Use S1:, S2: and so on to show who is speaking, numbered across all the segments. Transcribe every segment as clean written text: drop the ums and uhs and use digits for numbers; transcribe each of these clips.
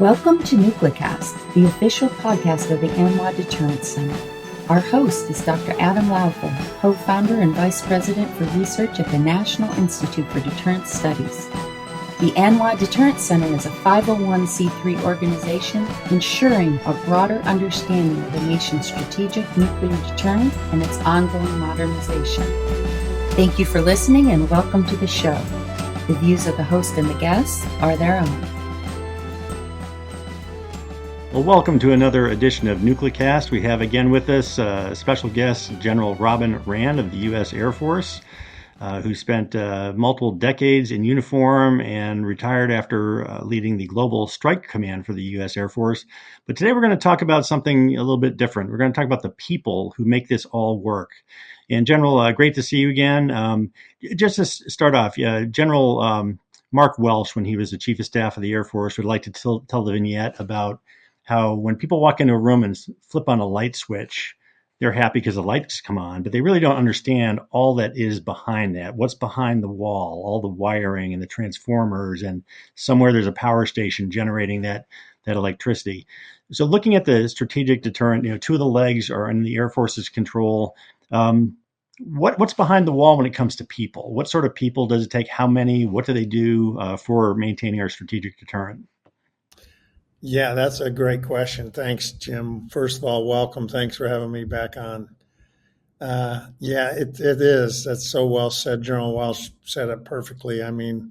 S1: Welcome to NucleCast, the official podcast of the ANWA Deterrence Center. Our host is Dr. Adam Laufel, co-founder and vice president for research at the National Institute for Deterrence Studies. The ANWA Deterrence Center is a 501c3 organization ensuring a broader understanding of the nation's strategic nuclear deterrent and its ongoing modernization. Thank you for listening and welcome to the show. The views of the host and the guests are their own.
S2: Well, welcome to another edition of NucleCast. We have again with us special guest General Robin Rand of the U.S. Air Force, who spent multiple decades in uniform and retired after leading the Global Strike Command for the U.S. Air Force. But today we're going to talk about something a little bit different. We're going to talk about the people who make this all work. And General, great to see you again. Just to start off, General Mark Welsh, when he was the Chief of Staff of the Air Force, would like to tell the vignette about how when people walk into a room and flip on a light switch, they're happy because the lights come on, but they really don't understand all that is behind that. What's behind the wall, all the wiring and the transformers, and somewhere there's a power station generating that electricity. So looking at the strategic deterrent, two of the legs are in the Air Force's control. What's behind the wall when it comes to people? What sort of people does it take? How many? What do they do for maintaining our strategic deterrent?
S3: Yeah, that's a great question. Thanks, Jim. First of all, welcome. Thanks for having me back on. It is. That's so well said. General Welsh said it perfectly. I mean,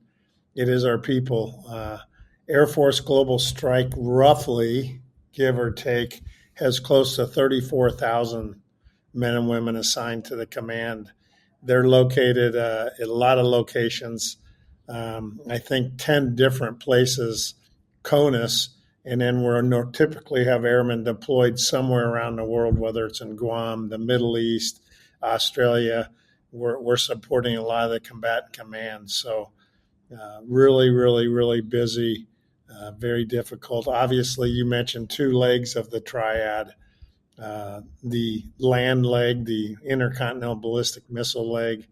S3: it is our people. Air Force Global Strike, roughly, give or take, has close to 34,000 men and women assigned to the command. They're located at a lot of locations, I think 10 different places, CONUS, and then we're typically have airmen deployed somewhere around the world, whether it's in Guam, the Middle East, Australia. We're supporting a lot of the combatant commands. So really busy, very difficult. Obviously, you mentioned two legs of the Triad. The land leg, the intercontinental ballistic missile leg,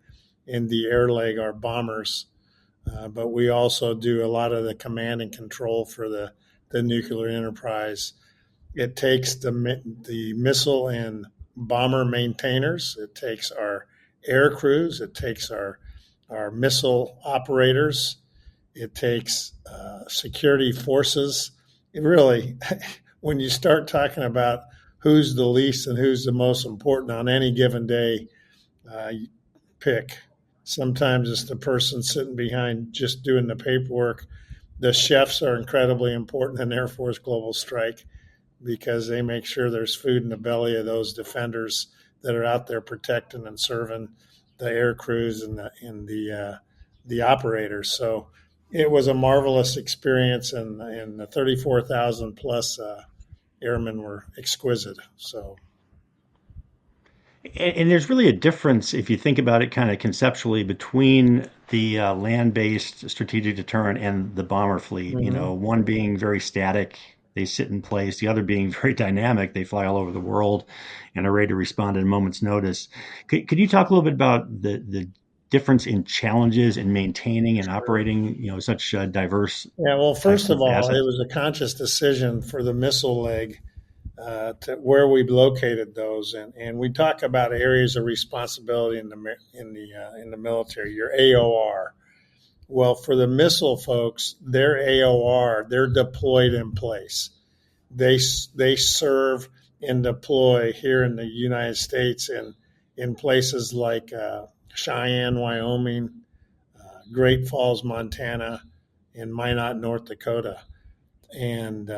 S3: and the air leg are bombers. But we also do a lot of the command and control for the nuclear enterprise. It takes the missile and bomber maintainers. It takes our air crews. It takes our missile operators. It takes security forces. It really, when you start talking about who's the least and who's the most important on any given day, you pick. Sometimes it's the person sitting behind just doing the paperwork. The chefs are incredibly important in Air Force Global Strike because they make sure there's food in the belly of those defenders that are out there protecting and serving the air crews and the operators. So it was a marvelous experience, and the 34,000 plus airmen were exquisite. So.
S2: And there's really a difference, if you think about it kind of conceptually, between the land-based strategic deterrent and the bomber fleet. Mm-hmm. One being very static, they sit in place. The other being very dynamic, they fly all over the world and are ready to respond at a moment's notice. Could you talk a little bit about the difference in challenges in maintaining and operating, such diverse?
S3: Yeah, well, first of all, assets? It was a conscious decision for the missile leg to where we've located those, and we talk about areas of responsibility in the military. Your AOR. Well, for the missile folks, their AOR, they're deployed in place. They serve and deploy here in the United States in places like Cheyenne, Wyoming, Great Falls, Montana, and Minot, North Dakota. And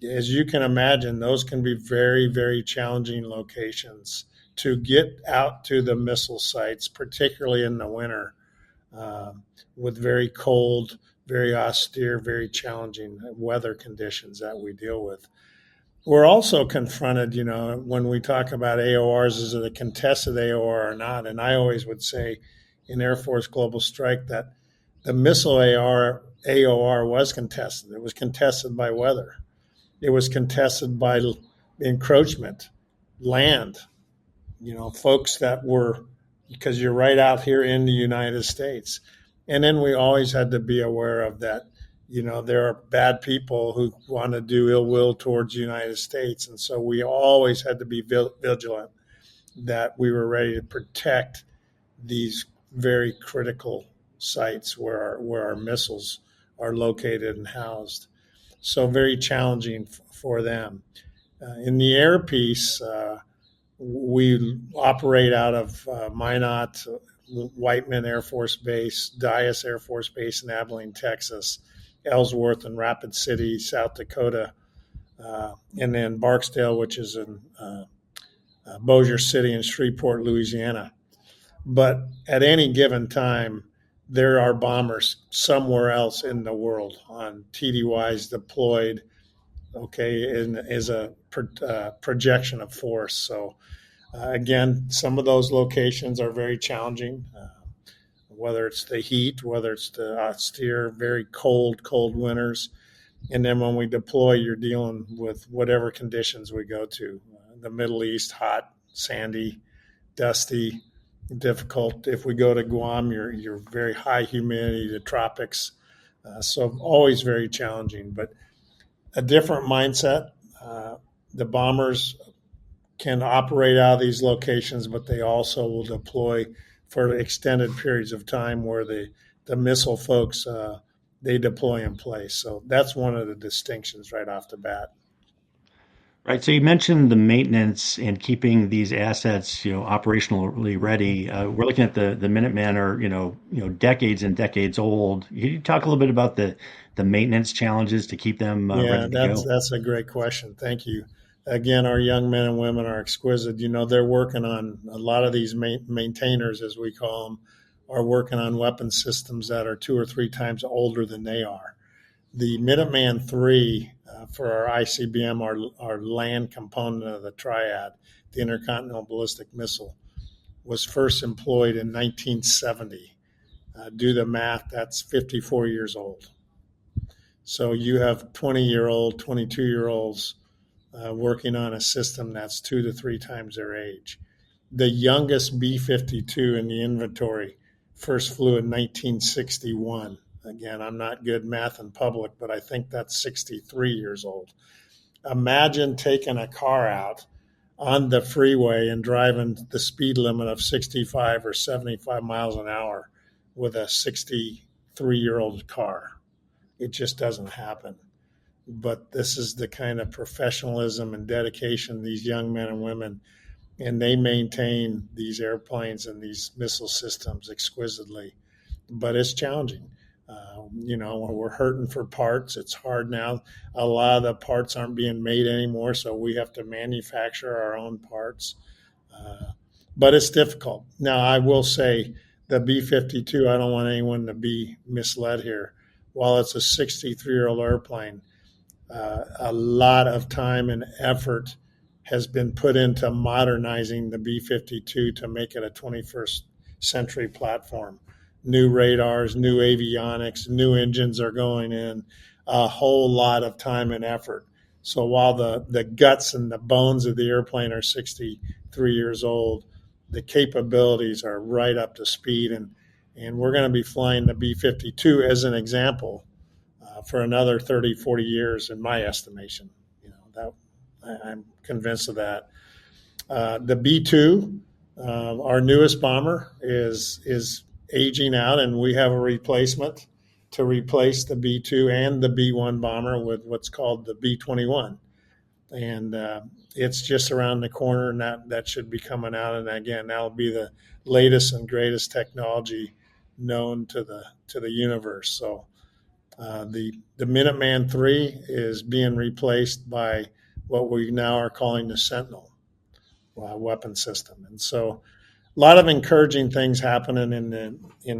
S3: as you can imagine, those can be very, very challenging locations to get out to the missile sites, particularly in the winter, with very cold, very austere, very challenging weather conditions that we deal with. We're also confronted, when we talk about AORs, is it a contested AOR or not? And I always would say in Air Force Global Strike that the missile AOR was contested. It was contested by weather. It was contested by encroachment, land, folks that were, because you're right out here in the United States. And then we always had to be aware of that, there are bad people who want to do ill will towards the United States. And so we always had to be vigilant that we were ready to protect these very critical sites where our missiles are located and housed. So very challenging for them. In the air piece, we operate out of Minot, Whiteman Air Force Base, Dyess Air Force Base in Abilene, Texas, Ellsworth and Rapid City, South Dakota, and then Barksdale, which is in Bossier City and Shreveport, Louisiana. But at any given time, there are bombers somewhere else in the world on TDYs deployed, and is a projection of force. So, again, some of those locations are very challenging, whether it's the heat, whether it's the austere, very cold winters. And then when we deploy, you're dealing with whatever conditions we go to. The Middle East, hot, sandy, dusty, difficult. If we go to Guam, you're very high humidity, the tropics. So always very challenging, but a different mindset. The bombers can operate out of these locations, but they also will deploy for extended periods of time where the missile folks, they deploy in place. So that's one of the distinctions right off the bat.
S2: Right. So you mentioned the maintenance and keeping these assets, operationally ready. We're looking at the Minutemen are, decades and decades old. Can you talk a little bit about the maintenance challenges to keep them ready to go?
S3: That's a great question. Thank you. Again, our young men and women are exquisite. They're working on a lot of these maintainers, as we call them, are working on weapon systems that are 2 or 3 times older than they are. The Minuteman III for our ICBM, our land component of the Triad, the Intercontinental Ballistic Missile, was first employed in 1970. Do the math, that's 54 years old. So you have 20-year-old, 22-year-olds working on a system that's 2 to 3 times their age. The youngest B-52 in the inventory first flew in 1961. Again, I'm not good math in public, but I think that's 63 years old. Imagine taking a car out on the freeway and driving the speed limit of 65 or 75 miles an hour with a 63-year-old car. It just doesn't happen. But this is the kind of professionalism and dedication these young men and women, and they maintain these airplanes and these missile systems exquisitely. But it's challenging. We're hurting for parts. It's hard now. A lot of the parts aren't being made anymore, so we have to manufacture our own parts. But it's difficult. Now, I will say the B-52, I don't want anyone to be misled here. While it's a 63-year-old airplane, a lot of time and effort has been put into modernizing the B-52 to make it a 21st century platform. New radars, new avionics, new engines are going in, a whole lot of time and effort. So while the guts and the bones of the airplane are 63 years old, the capabilities are right up to speed. And we're going to be flying the B-52 as an example for another 30, 40 years, in my estimation. I'm convinced of that. The B-2, our newest bomber, is aging out, and we have a replacement to replace the B-2 and the B-1 bomber with what's called the B-21. And it's just around the corner, and that should be coming out. And again, that'll be the latest and greatest technology known to the universe. So the Minuteman III is being replaced by what we now are calling the Sentinel weapon system. And so a lot of encouraging things happening in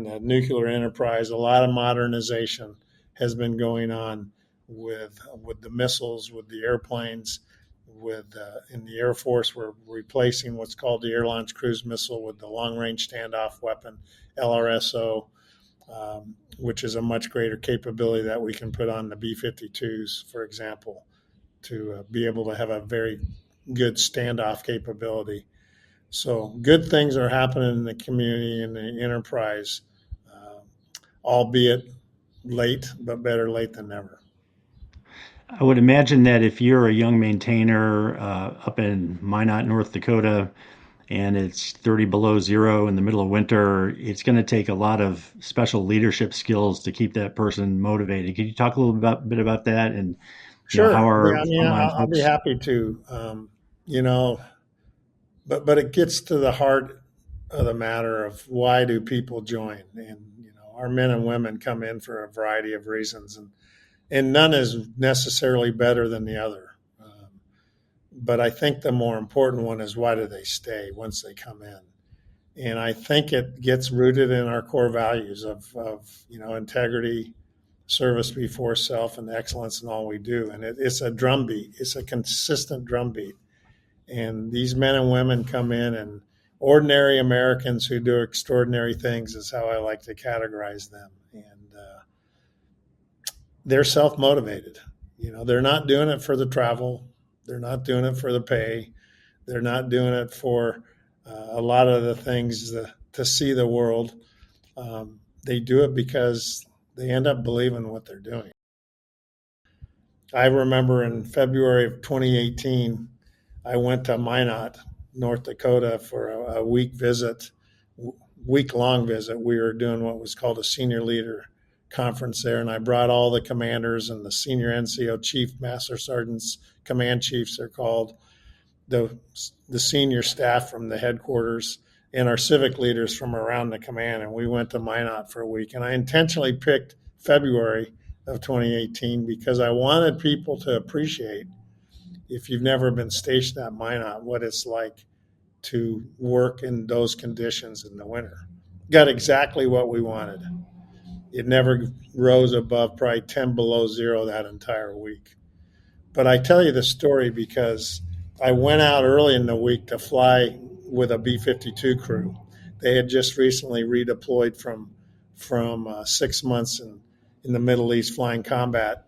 S3: the nuclear enterprise. A lot of modernization has been going on with the missiles, with the airplanes, in the Air Force. We're replacing what's called the Air Launched Cruise Missile with the Long Range Standoff Weapon, LRSO, which is a much greater capability that we can put on the B-52s, for example, to be able to have a very good standoff capability. So good things are happening in the community and the enterprise, albeit late, but better late than never.
S2: I would imagine that if you're a young maintainer up in Minot, North Dakota, and it's 30 below zero in the middle of winter, it's going to take a lot of special leadership skills to keep that person motivated. Could you talk a little bit about that, and how
S3: Sure. Yeah,
S2: our
S3: I mean,
S2: frontline
S3: I'll be
S2: folks?
S3: happy to. You know, but it gets to the heart of the matter of why do people join? And our men and women come in for a variety of reasons, and none is necessarily better than the other. But I think the more important one is why do they stay once they come in? And I think it gets rooted in our core values of integrity, service before self, and excellence in all we do. And it's a drumbeat. It's a consistent drumbeat. And these men and women come in, and ordinary Americans who do extraordinary things is how I like to categorize them. And they're self motivated. They're not doing it for the travel. They're not doing it for the pay. They're not doing it for a lot of the things to see the world. They do it because they end up believing what they're doing. I remember in February of 2018, I went to Minot, North Dakota for a week visit, week-long visit. We were doing what was called a senior leader conference there, and I brought all the commanders and the senior NCO chief, master sergeants, command chiefs they're called, the senior staff from the headquarters, and our civic leaders from around the command, and we went to Minot for a week. And I intentionally picked February of 2018 because I wanted people to appreciate, if you've never been stationed at Minot, what it's like to work in those conditions in the winter. Got exactly what we wanted. It never rose above probably 10 below zero that entire week. But I tell you the story because I went out early in the week to fly with a B-52 crew. They had just recently redeployed from 6 months in the Middle East flying combat.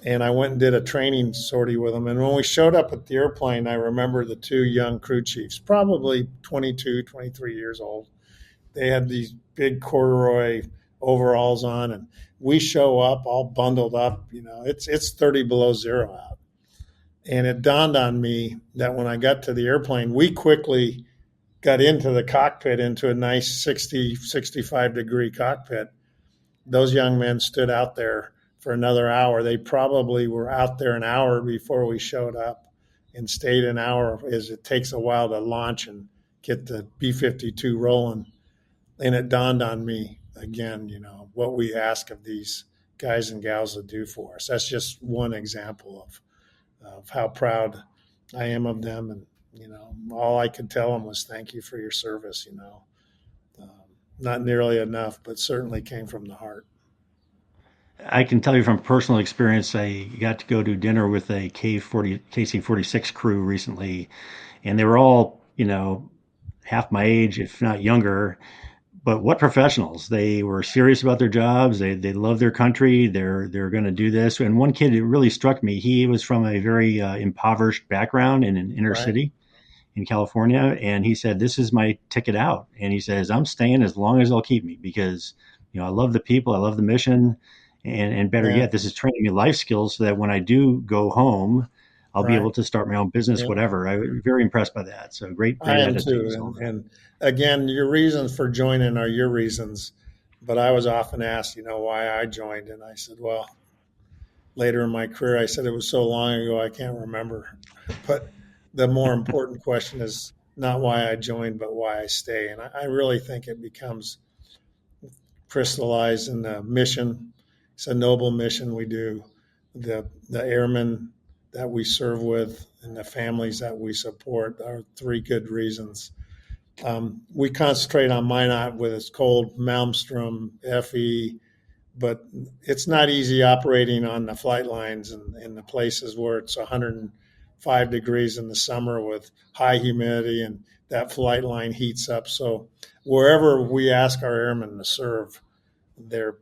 S3: And I went and did a training sortie with them. And when we showed up at the airplane, I remember the two young crew chiefs, probably 22, 23 years old. They had these big corduroy overalls on, and we show up all bundled up. It's 30 below zero out. And it dawned on me that when I got to the airplane, we quickly got into the cockpit, into a nice 60, 65-degree cockpit. Those young men stood out there for another hour. They probably were out there an hour before we showed up, and stayed an hour, as it takes a while to launch and get the B-52 rolling. And it dawned on me again, what we ask of these guys and gals to do for us. That's just one example of how proud I am of them. And, all I could tell them was thank you for your service, not nearly enough, but certainly came from the heart.
S2: I can tell you from personal experience, I got to go to dinner with a KC-46 crew recently, and they were all, half my age, if not younger. But what professionals! They were serious about their jobs. They love their country. They're going to do this. And one kid, it really struck me. He was from a very impoverished background in an inner
S3: Right.
S2: city in California, and he said, "This is my ticket out." And he says, "I'm staying as long as they'll keep me because I love the people, I love the mission, and better
S3: Yeah.
S2: yet, this is training me life skills so that when I do go home, I'll be
S3: Right.
S2: able to start my own business,
S3: Yeah.
S2: whatever." I'm very impressed by that. So great
S3: I am too.
S2: attitudes, all that.
S3: And again, your reasons for joining are your reasons. But I was often asked, why I joined. And I said, well, later in my career, I said it was so long ago, I can't remember. But the more important question is not why I joined, but why I stay. And I really think it becomes crystallized in the mission. It's a noble mission we do. The airmen that we serve with and the families that we support are three good reasons. We concentrate on Minot with its cold Malmstrom, FE, but it's not easy operating on the flight lines and in the places where it's 105 degrees in the summer with high humidity, and that flight line heats up. So wherever we ask our airmen to serve, they're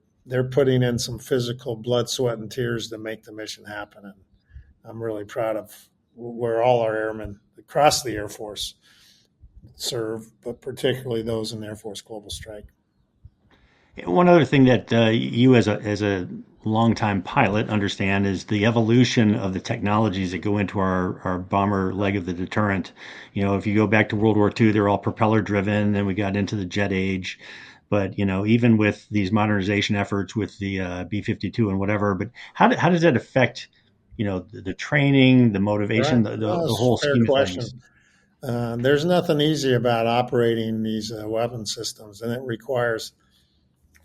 S3: putting in some physical blood, sweat, and tears to make the mission happen. And I'm really proud of where all our airmen across the Air Force serve, but particularly those in Air Force Global Strike.
S2: One other thing that you, as a longtime pilot, understand is the evolution of the technologies that go into our bomber leg of the Deterrent. You know, if you go back to World War II, they're all propeller driven. Then we got into the jet age. But you know, even with these modernization efforts with the B-52 and whatever, but how does that affect, you know, the training, the motivation,
S3: Right. No,
S2: the
S3: that's
S2: whole
S3: a fair
S2: scheme of things?
S3: question. There's nothing easy about operating these weapon systems, and it requires,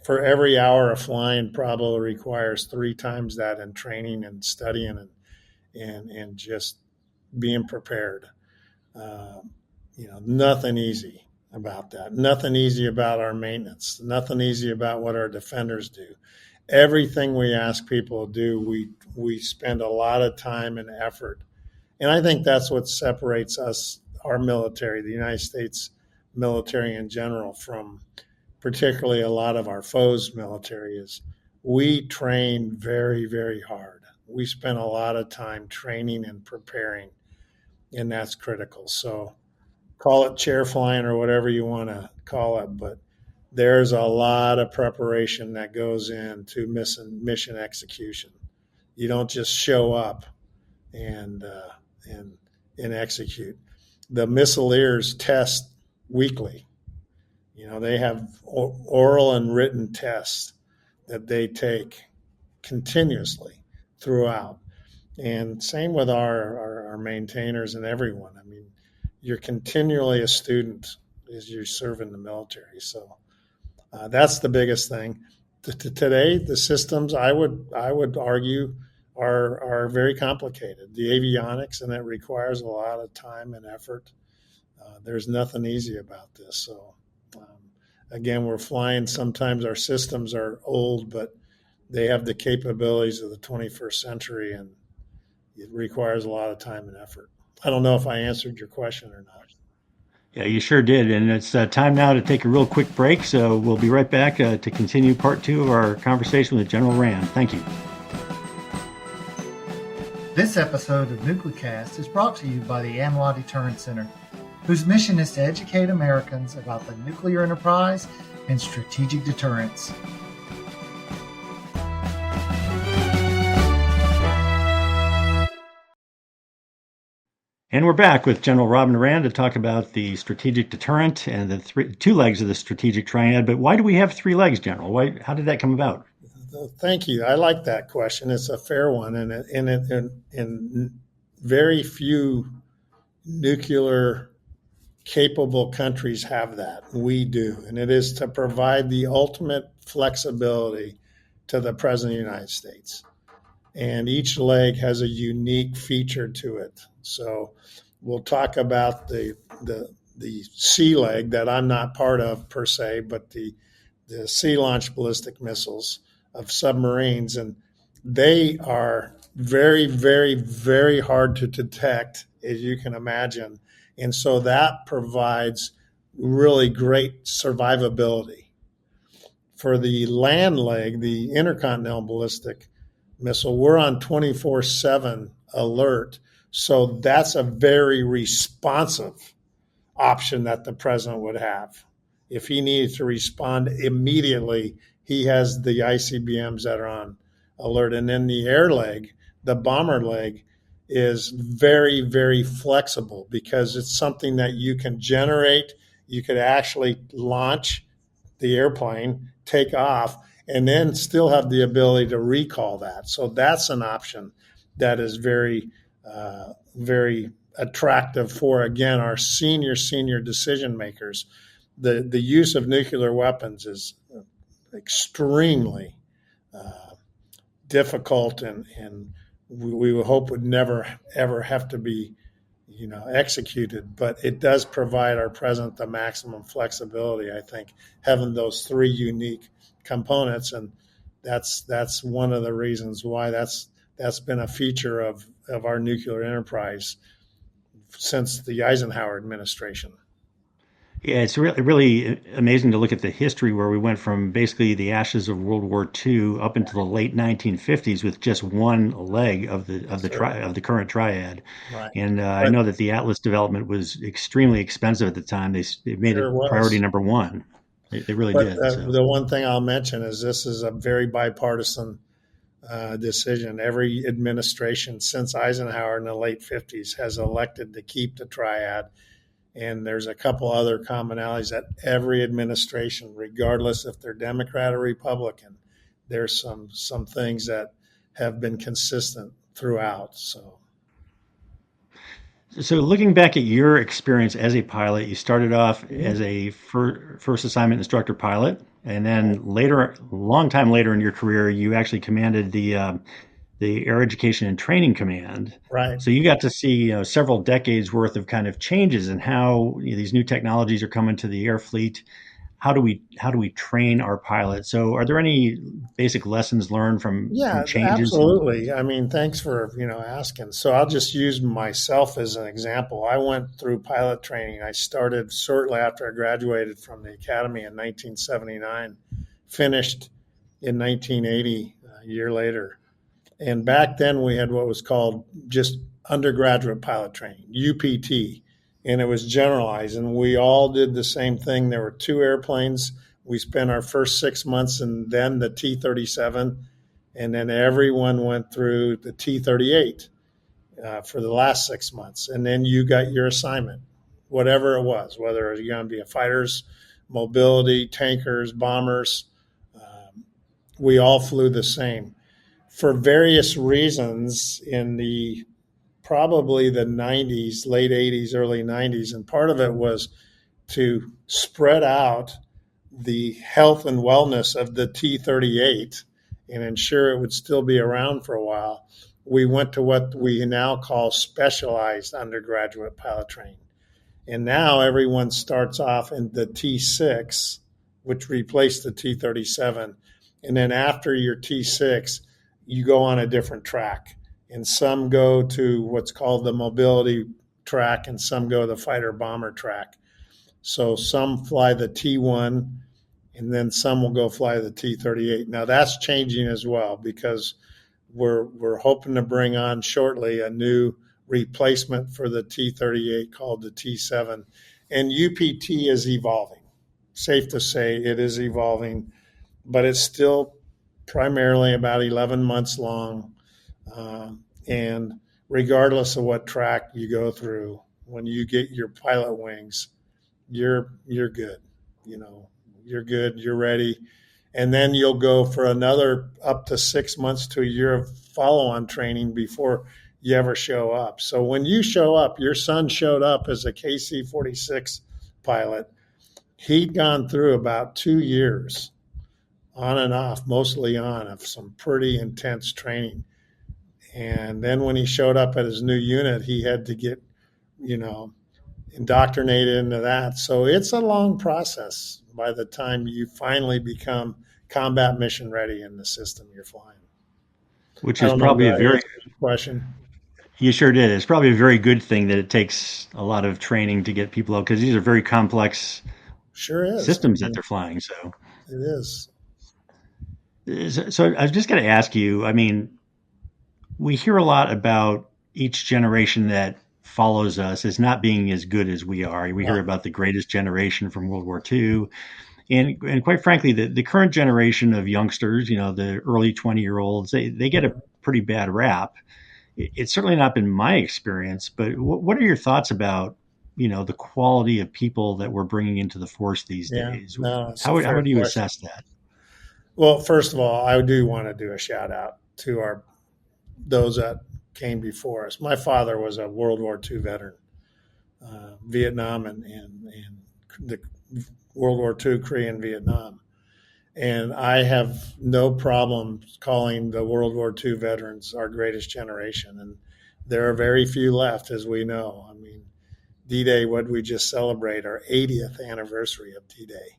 S3: for every hour of flying, probably requires three times that in training and studying and just being prepared. Uh, nothing easy about that. Nothing easy about our maintenance. Nothing easy about what our defenders do. Everything we ask people to do, we spend a lot of time and effort, and I think that's what separates us, our military, the United States military in general, from particularly a lot of our foes' military. Is we train very, very hard. We spend a lot of time training and preparing, and that's critical. So call it chair flying or whatever you want to call it, but there's a lot of preparation that goes into mission execution. You don't just show up and and and execute. The missileers test weekly. They have oral and written tests that they take continuously throughout. And same with our maintainers and everyone. I mean, you're continually a student as you serve in the military. So that's the biggest thing. Today, the systems I would argue are very complicated. The avionics, and it requires a lot of time and effort. There's nothing easy about this. So again, we're flying. Sometimes our systems are old, but they have the capabilities of the 21st century, and it requires a lot of time and effort. I don't know if I answered your question or not.
S2: Yeah, you sure did. And it's time now to take a real quick break. So we'll be right back to continue part two of our conversation with General Rand. Thank you.
S4: This episode of Nuclecast is brought to you by the AMLA Deterrent Center, whose mission is to educate Americans about the nuclear enterprise and strategic deterrence.
S2: And we're back with General Robin Rand to talk about the strategic deterrent and the two legs of the strategic triad. But why do we have three legs, General? How did that come about?
S3: Thank you. I like that question. It's a fair one, and very few nuclear capable countries have that. We do, and it is to provide the ultimate flexibility to the President of the United States. And each leg has a unique feature to it. So we'll talk about the sea leg that I'm not part of per se, but the sea launched ballistic missiles of submarines, and they are very, very, very hard to detect, as you can imagine. And so that provides really great survivability. For the land leg, the intercontinental ballistic missile, we're on 24/7 alert. So that's a very responsive option that the president would have. If he needed to respond immediately, he has the ICBMs that are on alert. And then the air leg, the bomber leg, is very, very flexible because it's something that you can generate. You could actually launch the airplane, take off, and then still have the ability to recall that. So that's an option that is very, very attractive for, again, our senior decision makers. The use of nuclear weapons is extremely difficult, and we would hope would never ever have to be executed, but it does provide our president the maximum flexibility. I think having those three unique components, and that's one of the reasons why that's been a feature of our nuclear enterprise since the Eisenhower administration.
S2: Yeah, it's really amazing to look at the history where we went from basically the ashes of World War II up into the late 1950s with just one leg of the current triad.
S3: Right.
S2: And I know that the Atlas development was extremely expensive at the time. They made it priority number one. They really
S3: But
S2: did. So.
S3: the one thing I'll mention is this is a very bipartisan decision. Every administration since Eisenhower in the late 50s has elected to keep the Triad. And there's a couple other commonalities that every administration, regardless if they're Democrat or Republican, there's some things that have been consistent throughout.
S2: So looking back at your experience as a pilot, you started off as a first assignment instructor pilot, and then later, a long time later in your career, you actually commanded the Air Education and Training Command.
S3: Right.
S2: So you got to see several decades worth of kind of changes in how these new technologies are coming to the air fleet. How do we train our pilots? So are there any basic lessons learned from changes?
S3: Absolutely. I mean, thanks for asking. So I'll just use myself as an example. I went through pilot training. I started shortly after I graduated from the academy in 1979, finished in 1980, a year later. And back then we had what was called just undergraduate pilot training, UPT, and it was generalized. And we all did the same thing. There were 2 airplanes. We spent our first 6 months and then the T-37, and then everyone went through the T-38 for the last 6 months. And then you got your assignment, whatever it was, whether it was going to be a fighters, mobility, tankers, bombers. We all flew the same. For various reasons in probably the 90s, late 80s, early 90s, and part of it was to spread out the health and wellness of the T-38 and ensure it would still be around for a while. We went to what we now call specialized undergraduate pilot training. And now everyone starts off in the T-6, which replaced the T-37. And then after your T-6, you go on a different track. And some go to what's called the mobility track, and some go the fighter bomber track. So some fly the T1, and then some will go fly the T-38. Now that's changing as well, because we're hoping to bring on shortly a new replacement for the T-38 called the T7. And UPT is evolving. Safe to say it is evolving, but it's still primarily about 11 months long. And regardless of what track you go through, when you get your pilot wings, you're good. You're good. You're ready. And then you'll go for another up to 6 months to a year of follow-on training before you ever show up. So when you show up, your son showed up as a KC-46 pilot. He'd gone through about 2 years on and off, mostly on, of some pretty intense training. And then when he showed up at his new unit, he had to get, indoctrinated into that. So it's a long process by the time you finally become combat mission ready in the system you're flying.
S2: Which is probably a very
S3: good question.
S2: You sure did. It's probably a very good thing that it takes a lot of training to get people out, because these are very complex systems that they're flying. So
S3: it is.
S2: So I was just going to ask you, I mean, we hear a lot about each generation that follows us as not being as good as we are. We hear about the greatest generation from World War II. And quite frankly, the current generation of youngsters, the early 20-year-olds, they get a pretty bad rap. It's certainly not been my experience, but what are your thoughts about, the quality of people that we're bringing into the force these days? How do you assess that?
S3: Well, first of all, I do want to do a shout out to those that came before us. My father was a World War II veteran, Vietnam and the World War II, Korea and Vietnam. And I have no problem calling the World War II veterans our greatest generation. And there are very few left, as we know. I mean, D-Day, what we just celebrate, our 80th anniversary of D-Day.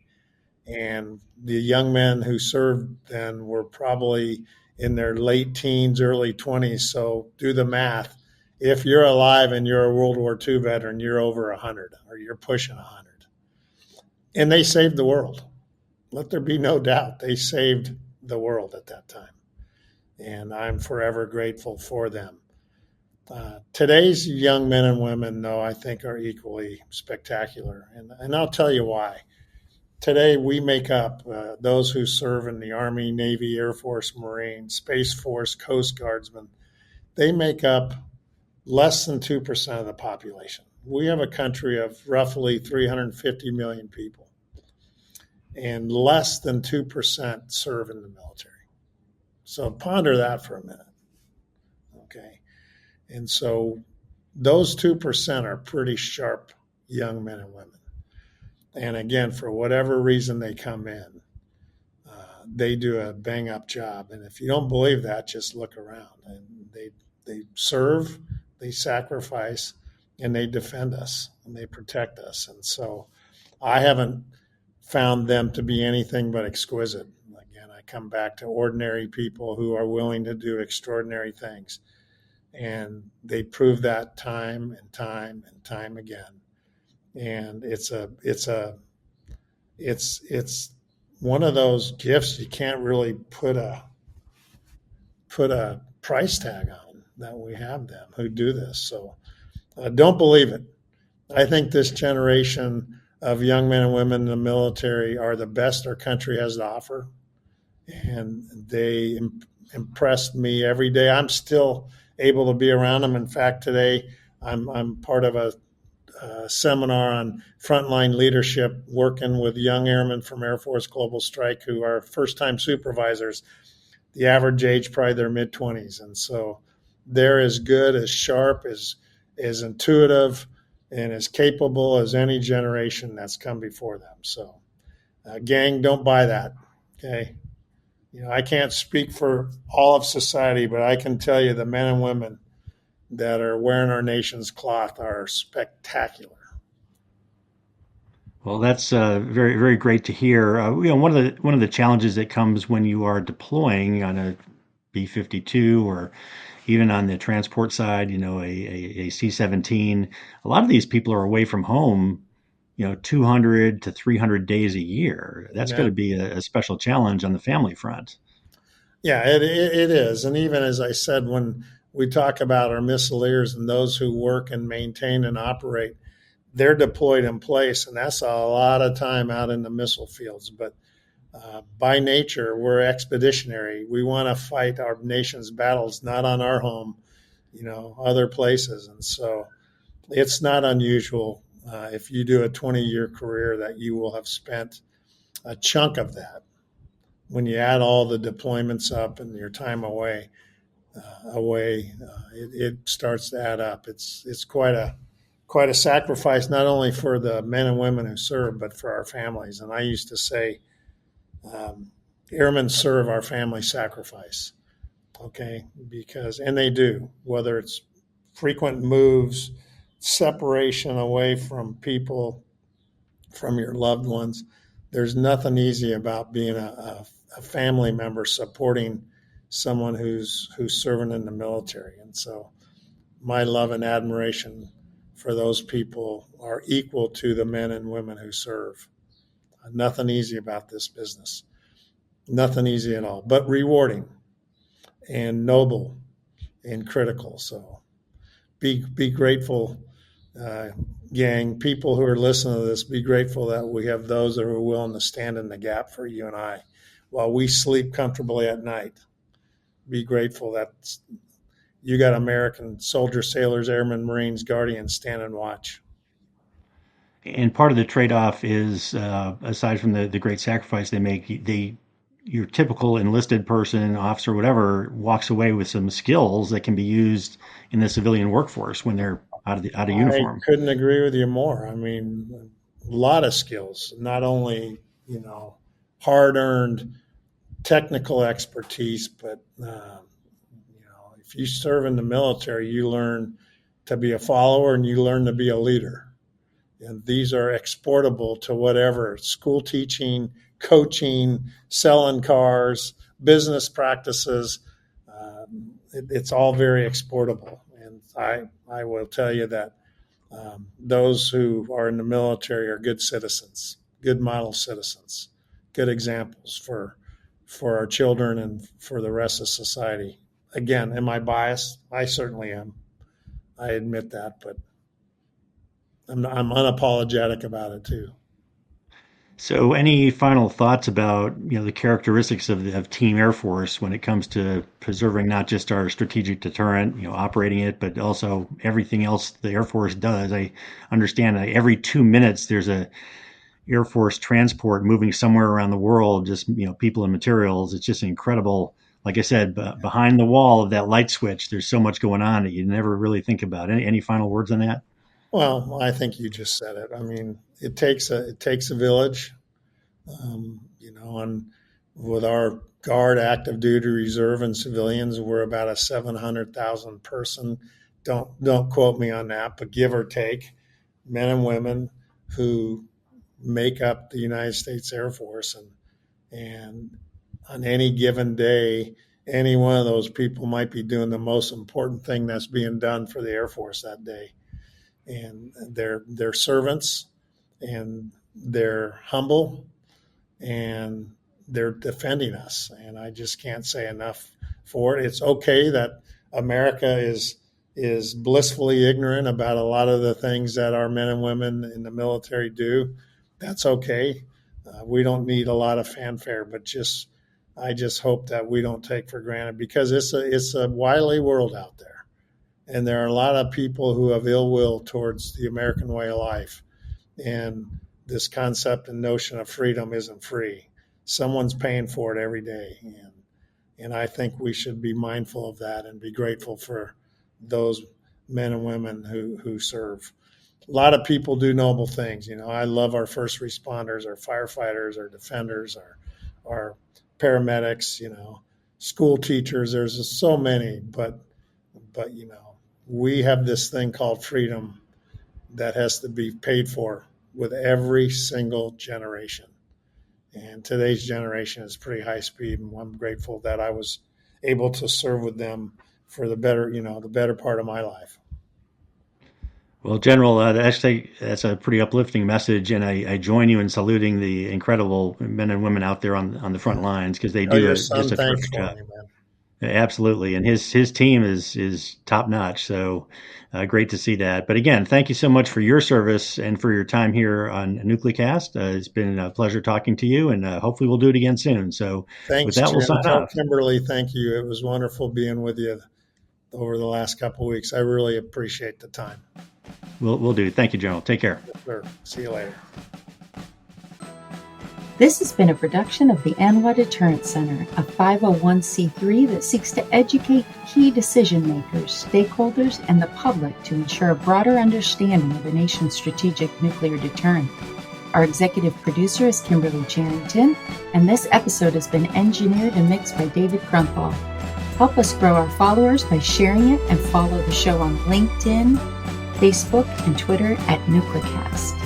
S3: And the young men who served then were probably in their late teens, early 20s. So do the math. If you're alive and you're a World War II veteran, you're over 100 or you're pushing 100. And they saved the world. Let there be no doubt. They saved the world at that time. And I'm forever grateful for them. Today's young men and women, though, I think are equally spectacular. And I'll tell you why. today we make up those who serve in the Army, Navy, Air Force, Marine, Space Force, Coast Guardsmen. They make up less than 2% of the population. We have a country of roughly 350 million people, and less than 2% serve in the military. So ponder that for a minute. Okay. And so those 2% are pretty sharp young men and women. And again, for whatever reason they come in, they do a bang up job. And if you don't believe that, just look around. And they serve, they sacrifice, and they defend us and they protect us. And so I haven't found them to be anything but exquisite. Again, I come back to ordinary people who are willing to do extraordinary things. And they prove that time and time and time again. And it's one of those gifts you can't really put a price tag on, that we have them who do this. So don't believe it. I think this generation of young men and women in the military are the best our country has to offer, and they impressed me every day. I'm still able to be around them. In fact, today I'm part of a seminar on frontline leadership, working with young airmen from Air Force Global Strike who are first-time supervisors. The average age probably their mid-20s, and so they're as good, as sharp, as intuitive, and as capable as any generation that's come before them. So, gang, don't buy that. Okay, I can't speak for all of society, but I can tell you the men and women that are wearing our nation's cloth are spectacular.
S2: Well, that's very, very great to hear. One of the challenges that comes when you are deploying on a B-52 or even on the transport side, a C-17, a lot of these people are away from home, 200 to 300 days a year. That's going to be a special challenge on the family front.
S3: Yeah, it is. And even as I said, when we talk about our missileers and those who work and maintain and operate, they're deployed in place, and that's a lot of time out in the missile fields. But by nature, we're expeditionary. We want to fight our nation's battles, not on our home, other places. And so it's not unusual if you do a 20-year career that you will have spent a chunk of that. When you add all the deployments up and your time away, it starts to add up. It's quite a sacrifice, not only for the men and women who serve, but for our families. And I used to say, airmen serve, our family sacrifice. Okay, and they do, whether it's frequent moves, separation away from people, from your loved ones. There's nothing easy about being a family member supporting someone who's serving in the military. And so my love and admiration for those people are equal to the men and women who serve. Nothing easy about this business. Nothing easy at all, but rewarding and noble and critical. So be grateful, gang. People who are listening to this, be grateful that we have those that are willing to stand in the gap for you and I while we sleep comfortably at night. Be grateful that you got American soldiers, sailors, airmen, Marines, Guardians standing watch.
S2: And part of the trade-off is, aside from the great sacrifice they make, your typical enlisted person, officer, whatever, walks away with some skills that can be used in the civilian workforce when they're out of uniform.
S3: I couldn't agree with you more. I mean, a lot of skills, not only hard-earned technical expertise, but if you serve in the military, you learn to be a follower and you learn to be a leader. And these are exportable to whatever: school teaching, coaching, selling cars, business practices. It's all very exportable. And I will tell you that those who are in the military are good citizens, good model citizens, good examples for our children and for the rest of society. Again, am I biased? I certainly am. I admit that, but I'm unapologetic about it too.
S2: So, any final thoughts about the characteristics of Team Air Force when it comes to preserving not just our strategic deterrent, operating it, but also everything else the Air Force does? I understand that every 2 minutes there's a Air Force transport moving somewhere around the world, just people and materials. It's just incredible. Like I said, behind the wall of that light switch, there's so much going on that you never really think about. Any final words on that?
S3: Well, I think you just said it. I mean, it takes a village, and with our Guard, active duty reserve, and civilians, we're about a 700,000 person. Don't quote me on that, but give or take, men and women who make up the United States Air Force, and on any given day, any one of those people might be doing the most important thing that's being done for the Air Force that day. And they're servants, and they're humble, and they're defending us. And I just can't say enough for it. It's okay that America is blissfully ignorant about a lot of the things that our men and women in the military do. That's okay. We don't need a lot of fanfare, but I just hope that we don't take for granted, because it's a wily world out there. And there are a lot of people who have ill will towards the American way of life. And this concept and notion of freedom isn't free. Someone's paying for it every day. And I think we should be mindful of that and be grateful for those men and women who serve. A lot of people do noble things. I love our first responders, our firefighters, our defenders, our paramedics, school teachers. There's just so many, but we have this thing called freedom that has to be paid for with every single generation. And today's generation is pretty high speed, and I'm grateful that I was able to serve with them for the better part of my life.
S2: Well, General, that's a pretty uplifting message, and I join you in saluting the incredible men and women out there on the front lines, because they do
S3: your
S2: just
S3: son
S2: a
S3: thanks
S2: terrific
S3: for
S2: job.
S3: me, man.
S2: Absolutely, and his team is top notch. So great to see that. But again, thank you so much for your service and for your time here on NucleCast. It's been a pleasure talking to you, and hopefully we'll do it again soon. So with
S3: Thanks,
S2: that, we'll
S3: Jim.
S2: sign
S3: Tell
S2: off.
S3: Kimberly thank you. It was wonderful being with you over the last couple of weeks. I really appreciate the time.
S2: We'll do. Thank you, General. Take care.
S3: Yes, sir. See you later.
S1: This has been a production of the ANWA Deterrence Center, a 501c3 that seeks to educate key decision makers, stakeholders, and the public to ensure a broader understanding of the nation's strategic nuclear deterrent. Our executive producer is Kimberly Charrington, and this episode has been engineered and mixed by David Crumpall. Help us grow our followers by sharing it, and follow the show on LinkedIn, Facebook, and Twitter at NucleCast.